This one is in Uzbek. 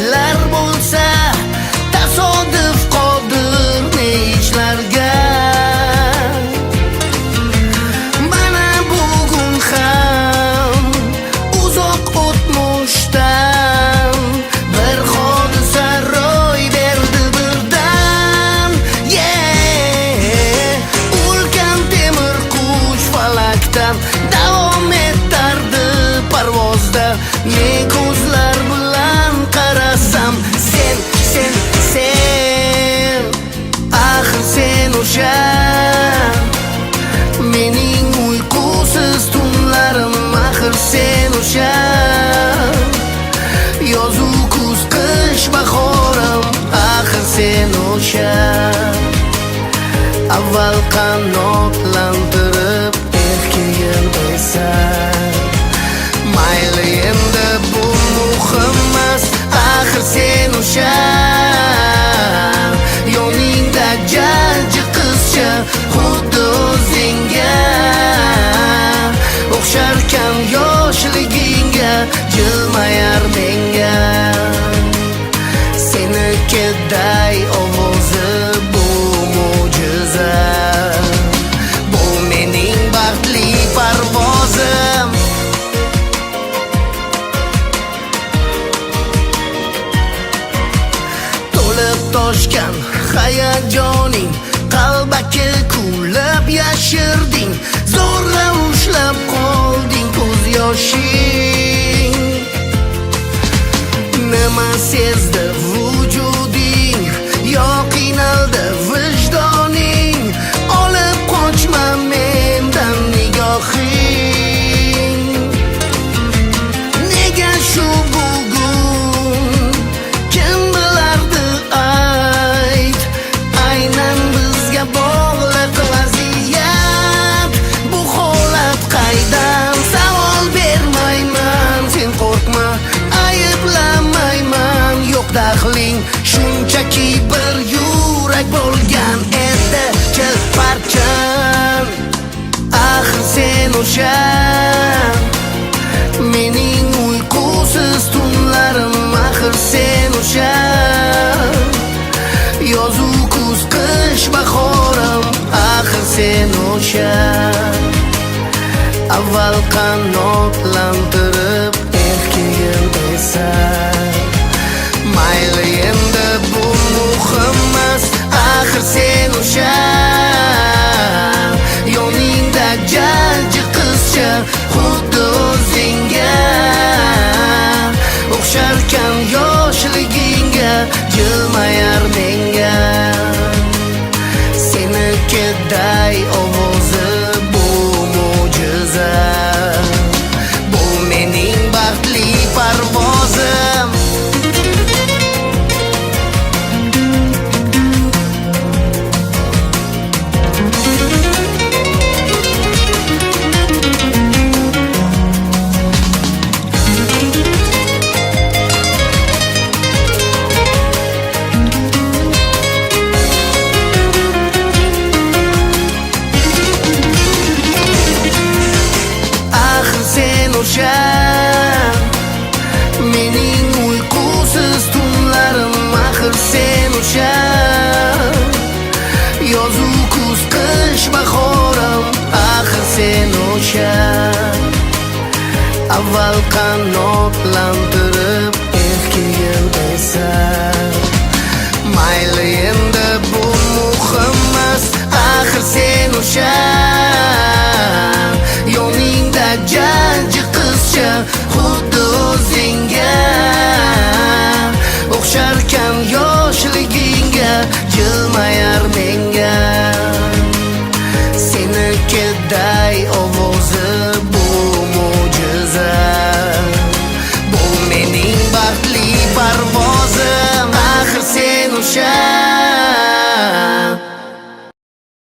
ishlar bo'lsa, tasodif qodir ne ishlarga. Mana bugun ham uzoq o'tmishdan bir hodisa ro'y berdi birdan. Ulkan temir qush falakdan davom etardi parvozda. Men ko'zlar bilan qarasam, sen axir sen o'sha mening uyqusiz tunlarim, axir sen o'sha yozu kuz qish bahorim, axir sen o'sha avval qanotlantirib erkagim esan. Mayli endi bu muhimmas, axir sen o'sha yoningda jajji qizcha, xuddi o'zingga o'xsharkan yoshligingga, jilmayar menga senikiday ovozi bu mo'jiza, bu mening baxtli parvozim. Toshgan hayajoning qalbaki kulib yashirding, zo'rla ushlab qolding ko'z yoshing. Nima sezdi vujuding, yo qiynaldi vijdoning, olib qochma mendan nigohing. Nega shu bugun kim bilardi ayt, aynan bizga bog'liq vaziyat. Bu holat qaydan, savol bermayman, sen qo'rqma, ayblamayman, yo'q daxling, shunchaki bir yurak bo'lgan edi chilparchan. Axir sen o'sha mening uyqusiz tunlarim, axir sen o'sha yozu kuz qish bahorim, axir sen o'sha avval qanotlantirib erkagim esan. Mayli endi bu muhimmas, axir sen o'sha yoningda jajji qizcha, xuddi o'zingga o'xsharkan yoshligingga, jilmayar menga senikiday ovozi bu mo'jiza, bu mening baxtli parvozim. O'sha mening uyqusiz tunlarim, axir sen o'sha yozu kuz qish bahorim, axir sen o'sha avval qanotlantirib